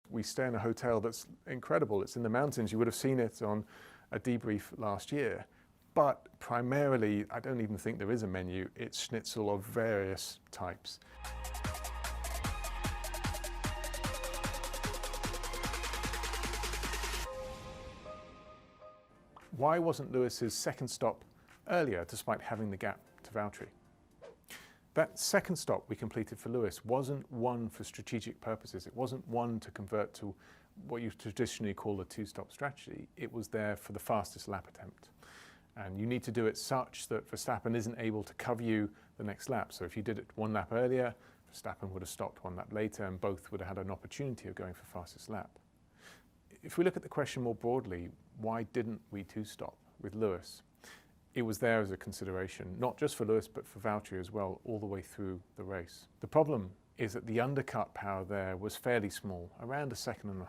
We stay in a hotel that's incredible. It's in the mountains. You would have seen it on a debrief last year. But primarily, I don't even think there is a menu. It's schnitzel of various types. Why wasn't Lewis's second stop earlier, despite having the gap to Valtteri? That second stop we completed for Lewis wasn't one for strategic purposes. It wasn't one to convert to what you traditionally call a two-stop strategy. It was there for the fastest lap attempt. And you need to do it such that Verstappen isn't able to cover you the next lap. So if you did it one lap earlier, Verstappen would have stopped one lap later and both would have had an opportunity of going for fastest lap. If we look at the question more broadly, why didn't we two-stop with Lewis? It was there as a consideration, not just for Lewis, but for Valtteri as well, all the way through the race. The problem is that the undercut power there was fairly small, around 1.5 seconds.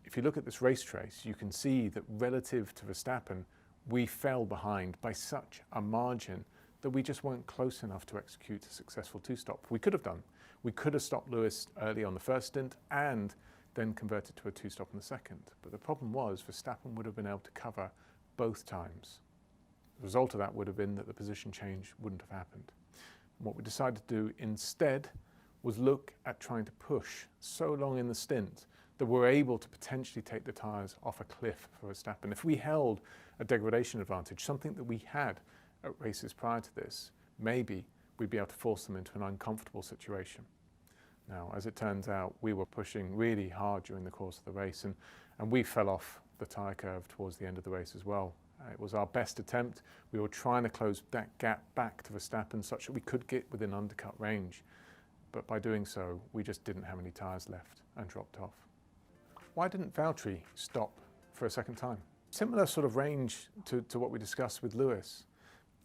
If you look at this race trace, you can see that relative to Verstappen, we fell behind by such a margin that we just weren't close enough to execute a successful two-stop. We could have done. We could have stopped Lewis early on the first stint and then converted to a two-stop in the second. But the problem was Verstappen would have been able to cover both times. The result of that would have been that the position change wouldn't have happened. And what we decided to do instead was look at trying to push so long in the stint that we're able to potentially take the tyres off a cliff for Verstappen. If we held a degradation advantage, something that we had at races prior to this, maybe we'd be able to force them into an uncomfortable situation. Now, as it turns out, we were pushing really hard during the course of the race and we fell off the tyre curve towards the end of the race as well. It was our best attempt. We were trying to close that gap back to Verstappen such that we could get within undercut range. But by doing so, we just didn't have any tyres left and dropped off. Why didn't Valtteri stop for a second time? Similar sort of range to what we discussed with Lewis.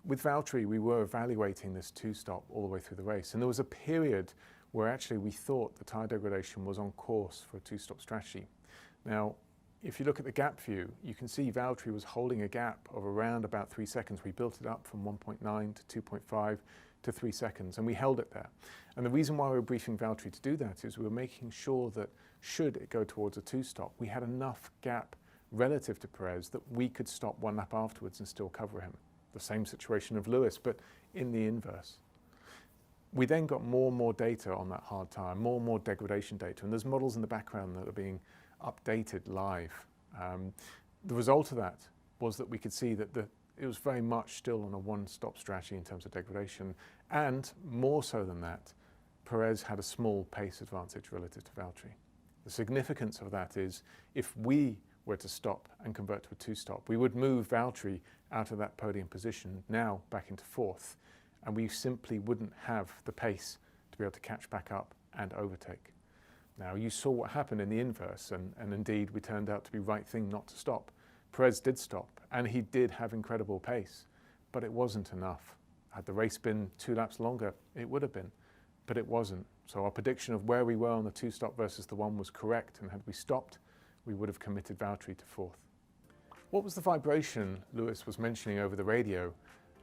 With Valtteri, we were evaluating this two-stop all the way through the race. And there was a period where actually we thought the tyre degradation was on course for a two-stop strategy. Now, if you look at the gap view, you can see Valtteri was holding a gap of around about 3 seconds. We built it up from 1.9 to 2.5 to 3 seconds, and we held it there. And the reason why we were briefing Valtteri to do that is we were making sure that should it go towards a two-stop, we had enough gap relative to Perez that we could stop one lap afterwards and still cover him. The same situation of Lewis, but in the inverse. We then got more and more data on that hard tyre, more and more degradation data, and there's models in the background that are being updated live. The result of that was that we could see that it was very much still on a one-stop strategy in terms of degradation, and more so than that, Perez had a small pace advantage relative to Valtteri. The significance of that is if we were to stop and convert to a two-stop, we would move Valtteri out of that podium position, now back into fourth, and we simply wouldn't have the pace to be able to catch back up and overtake. Now, you saw what happened in the inverse, and indeed we turned out to be right thing not to stop. Perez did stop, and he did have incredible pace, but it wasn't enough. Had the race been 2 laps longer, it would have been, but it wasn't. So our prediction of where we were on the two-stop versus the one was correct, and had we stopped, we would have committed Valtteri to fourth. What was the vibration Lewis was mentioning over the radio,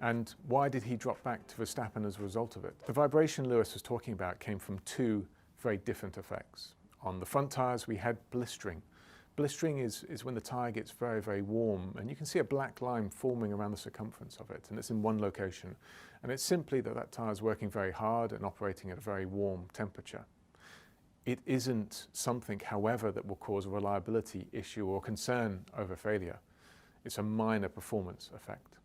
and why did he drop back to Verstappen as a result of it? The vibration Lewis was talking about came from 2 very different effects. On the front tyres, we had blistering. Blistering is when the tyre gets very, very warm, and you can see a black line forming around the circumference of it, and it's in one location. And it's simply that tyre is working very hard and operating at a very warm temperature. It isn't something, however, that will cause a reliability issue or concern over failure. It's a minor performance effect.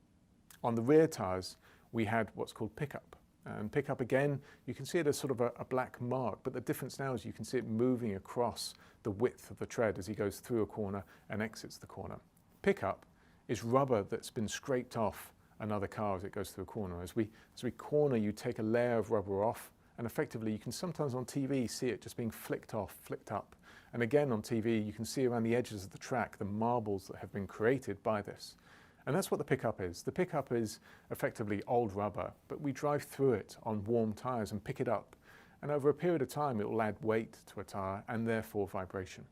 On the rear tyres, we had what's called pickup. And pickup, again, you can see it as sort of a black mark, but the difference now is you can see it moving across the width of the tread as he goes through a corner and exits the corner. Pickup is rubber that's been scraped off another car as it goes through a corner. As we corner, you take a layer of rubber off, and effectively you can sometimes on TV see it just being flicked off, flicked up. And again on TV, you can see around the edges of the track the marbles that have been created by this. And that's what the pickup is. The pickup is effectively old rubber, but we drive through it on warm tyres and pick it up. And over a period of time, it will add weight to a tyre and therefore vibration.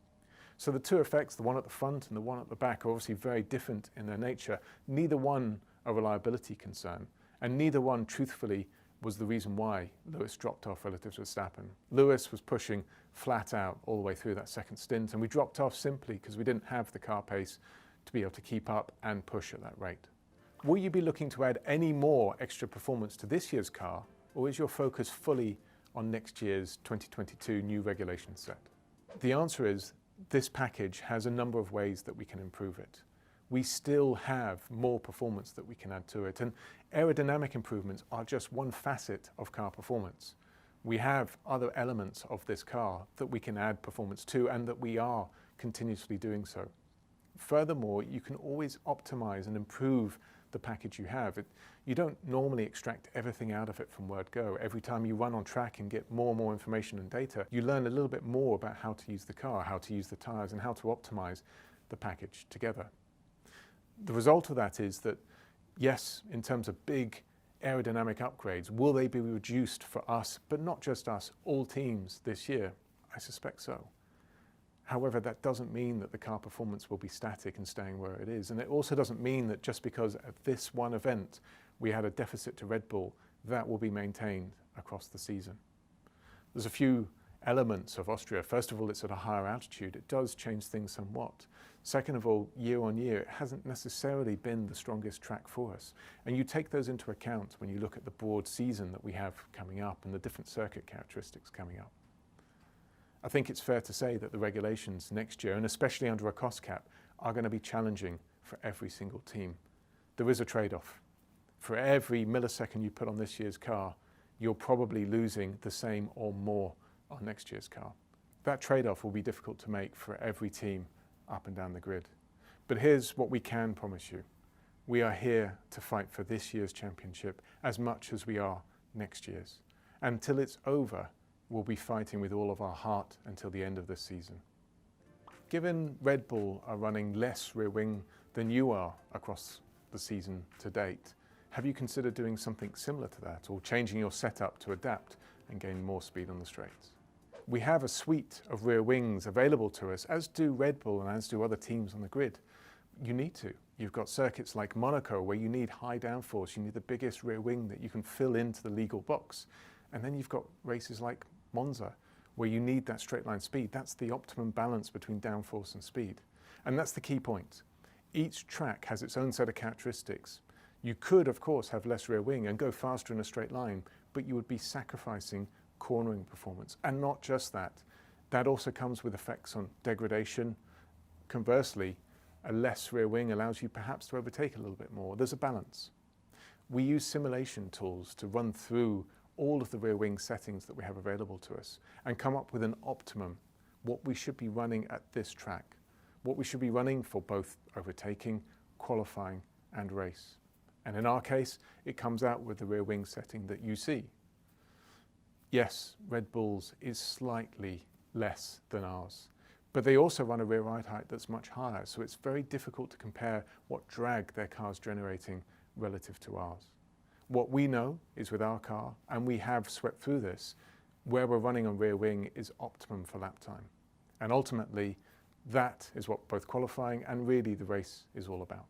So the 2 effects, the one at the front and the one at the back, are obviously very different in their nature. Neither one a reliability concern, and neither one, truthfully, was the reason why Lewis dropped off relative to Verstappen. Lewis was pushing flat out all the way through that second stint, and we dropped off simply because we didn't have the car pace to be able to keep up and push at that rate. Will you be looking to add any more extra performance to this year's car, or is your focus fully on next year's 2022 new regulation set? The answer is this package has a number of ways that we can improve it. We still have more performance that we can add to it, and aerodynamic improvements are just one facet of car performance. We have other elements of this car that we can add performance to, and that we are continuously doing so. Furthermore, you can always optimize and improve the package you have. You don't normally extract everything out of it from word go. Every time you run on track and get more and more information and data, you learn a little bit more about how to use the car, how to use the tires, and how to optimize the package together. The result of that is that, yes, in terms of big aerodynamic upgrades, will they be reduced for us, but not just us, all teams this year? I suspect so. However, that doesn't mean that the car performance will be static and staying where it is. And it also doesn't mean that just because at this one event we had a deficit to Red Bull, that will be maintained across the season. There's a few elements of Austria. First of all, it's at a higher altitude. It does change things somewhat. Second of all, year on year, it hasn't necessarily been the strongest track for us. And you take those into account when you look at the broad season that we have coming up and the different circuit characteristics coming up. I think it's fair to say that the regulations next year, and especially under a cost cap, are going to be challenging for every single team. There is a trade-off. For every millisecond you put on this year's car, you're probably losing the same or more on next year's car. That trade-off will be difficult to make for every team up and down the grid. But here's what we can promise you. We are here to fight for this year's championship as much as we are next year's. Until it's over, we'll be fighting with all of our heart until the end of this season. Given Red Bull are running less rear wing than you are across the season to date, have you considered doing something similar to that, or changing your setup to adapt and gain more speed on the straights? We have a suite of rear wings available to us, as do Red Bull and as do other teams on the grid. You need to. You've got circuits like Monaco where you need high downforce, you need the biggest rear wing that you can fill into the legal box. And then you've got races like Monza where you need that straight line speed. That's the optimum balance between downforce and speed. And that's the key point. Each track has its own set of characteristics. You could, of course, have less rear wing and go faster in a straight line, but you would be sacrificing cornering performance. And not just that. That also comes with effects on degradation. Conversely, a less rear wing allows you perhaps to overtake a little bit more. There's a balance. We use simulation tools to run through all of the rear wing settings that we have available to us and come up with an optimum, what we should be running at this track, what we should be running for both overtaking, qualifying and race. And in our case, it comes out with the rear wing setting that you see. Yes, Red Bull's is slightly less than ours, but they also run a rear ride height that's much higher, so it's very difficult to compare what drag their car's generating relative to ours. What we know is with our car, and we have swept through this, where we're running on rear wing is optimum for lap time. And ultimately, that is what both qualifying and really the race is all about.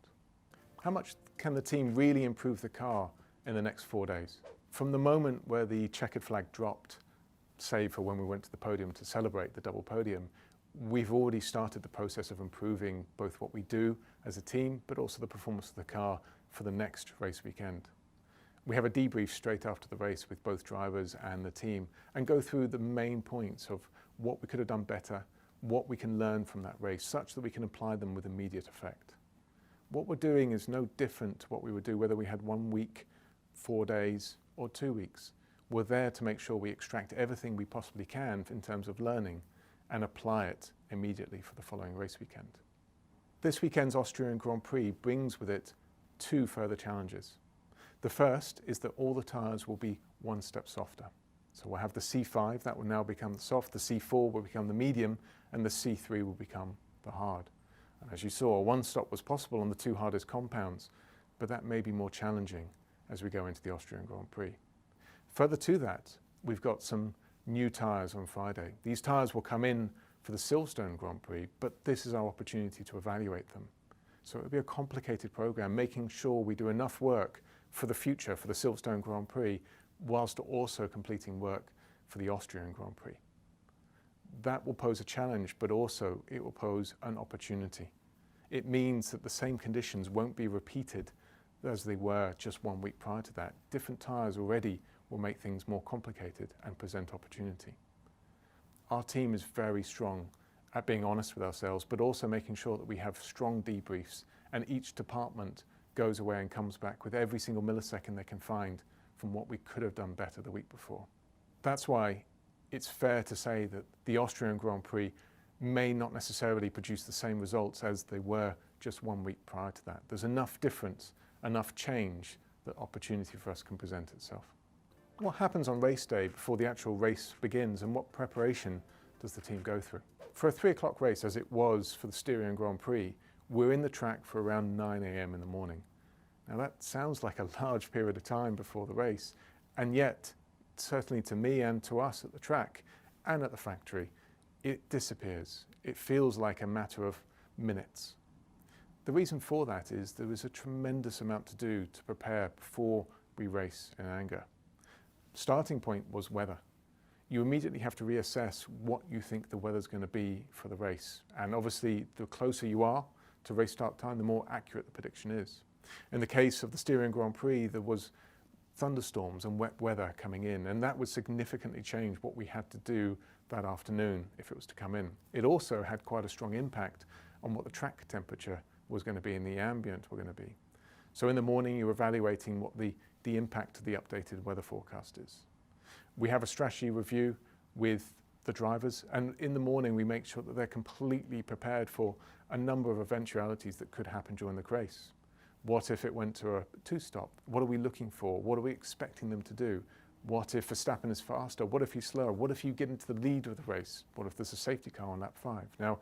How much can the team really improve the car in the next 4 days? From the moment where the checkered flag dropped, save for when we went to the podium to celebrate the double podium, we've already started the process of improving both what we do as a team, but also the performance of the car for the next race weekend. We have a debrief straight after the race with both drivers and the team and go through the main points of what we could have done better, what we can learn from that race, such that we can apply them with immediate effect. What we're doing is no different to what we would do whether we had 1 week, 4 days, or 2 weeks. We're there to make sure we extract everything we possibly can in terms of learning and apply it immediately for the following race weekend. This weekend's Austrian Grand Prix brings with it 2 further challenges. The first is that all the tyres will be 1 step softer. So we'll have the C5, that will now become the soft, the C4 will become the medium, and the C3 will become the hard. And as you saw, 1 stop was possible on the 2 hardest compounds, but that may be more challenging as we go into the Austrian Grand Prix. Further to that, we've got some new tyres on Friday. These tyres will come in for the Silverstone Grand Prix, but this is our opportunity to evaluate them. So it'll be a complicated program, making sure we do enough work for the future, for the Silverstone Grand Prix, whilst also completing work for the Austrian Grand Prix. That will pose a challenge, but also it will pose an opportunity. It means that the same conditions won't be repeated as they were just 1 week prior to that. Different tyres already will make things more complicated and present opportunity. Our team is very strong at being honest with ourselves, but also making sure that we have strong debriefs, and each department goes away and comes back with every single millisecond they can find from what we could have done better the week before. That's why it's fair to say that the Austrian Grand Prix may not necessarily produce the same results as they were just 1 week prior to that. There's enough difference, enough change, that opportunity for us can present itself. What happens on race day before the actual race begins, and what preparation does the team go through? For a 3 o'clock race, as it was for the Styrian Grand Prix, we're in the track for around 9 a.m. in the morning. Now that sounds like a large period of time before the race, and yet, certainly to me and to us at the track and at the factory, it disappears. It feels like a matter of minutes. The reason for that is there is a tremendous amount to do to prepare before we race in anger. Starting point was weather. You immediately have to reassess what you think the weather's going to be for the race. And obviously, the closer you are to race start time, the more accurate the prediction is. In the case of the Styrian Grand Prix, there was thunderstorms and wet weather coming in, and that would significantly change what we had to do that afternoon if it was to come in. It also had quite a strong impact on what the track temperature was going to be and the ambient were going to be. So in the morning, you're evaluating what the impact of the updated weather forecast is. We have a strategy review with the drivers, and in the morning we make sure that they're completely prepared for a number of eventualities that could happen during the race. What if it went to a two-stop? What are we looking for? What are we expecting them to do? What if Verstappen is faster? What if he's slower? What if you get into the lead of the race? What if there's a safety car on lap 5? Now,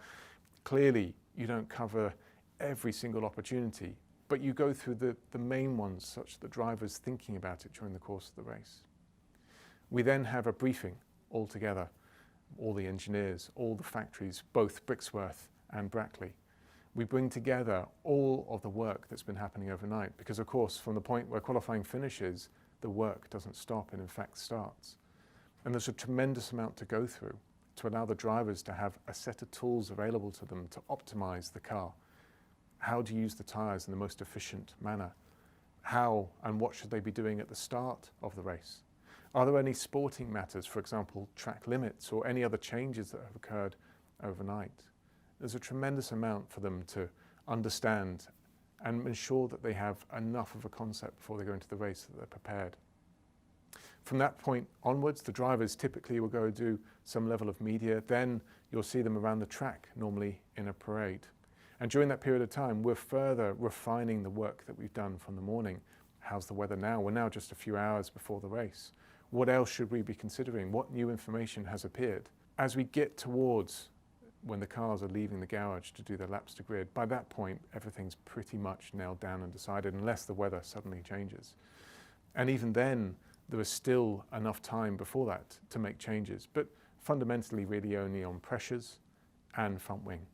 clearly you don't cover every single opportunity, but you go through the main ones such that the driver's thinking about it during the course of the race. We then have a briefing all together, all the engineers, all the factories, both Brixworth and Brackley. We bring together all of the work that's been happening overnight, because of course from the point where qualifying finishes, the work doesn't stop and in fact starts. And there's a tremendous amount to go through to allow the drivers to have a set of tools available to them to optimize the car. How to use the tyres in the most efficient manner. How and what should they be doing at the start of the race? Are there any sporting matters, for example, track limits or any other changes that have occurred overnight? There's a tremendous amount for them to understand and ensure that they have enough of a concept before they go into the race that they're prepared. From that point onwards, the drivers typically will go do some level of media. Then you'll see them around the track, normally in a parade. And during that period of time, we're further refining the work that we've done from the morning. How's the weather now? We're now just a few hours before the race. What else should we be considering? What new information has appeared? As we get towards when the cars are leaving the garage to do their laps to grid, by that point, everything's pretty much nailed down and decided, unless the weather suddenly changes. And even then, there is still enough time before that to make changes, but fundamentally really only on pressures and front wing.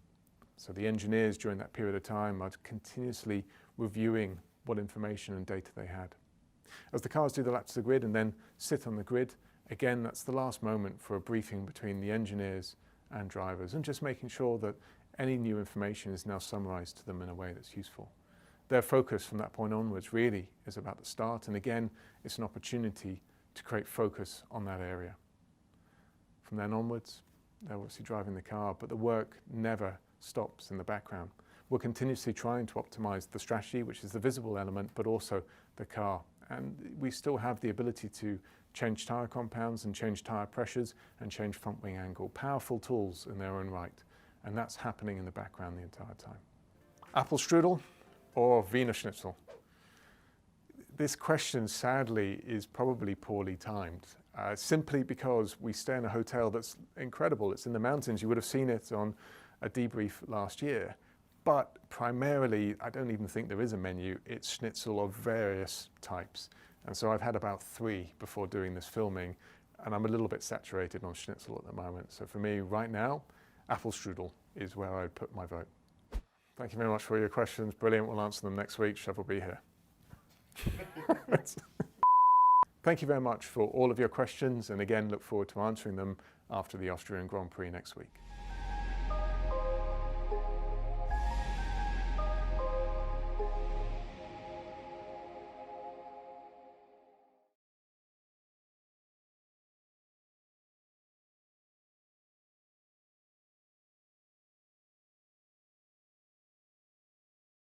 So the engineers during that period of time are continuously reviewing what information and data they had. As the cars do the laps to the grid and then sit on the grid, again, that's the last moment for a briefing between the engineers and drivers, and just making sure that any new information is now summarized to them in a way that's useful. Their focus from that point onwards really is about the start, and again, it's an opportunity to create focus on that area. From then onwards, they're obviously driving the car, but the work never stops in the background. We're continuously trying to optimize the strategy, which is the visible element, but also the car. And we still have the ability to change tyre compounds and change tyre pressures and change front wing angle. Powerful tools in their own right. And that's happening in the background the entire time. Apple strudel or Wiener Schnitzel? This question, sadly, is probably poorly timed, simply because we stay in a hotel that's incredible. It's in the mountains. You would have seen it on a debrief last year. But primarily, I don't even think there is a menu. It's schnitzel of various types. And so I've had about 3 before doing this filming, and I'm a little bit saturated on schnitzel at the moment. So for me, right now, apple strudel is where I'd put my vote. Thank you very much for your questions. Brilliant. We'll answer them next week. Chef will be here. Thank you very much for all of your questions, and again look forward to answering them after the Austrian Grand Prix next week.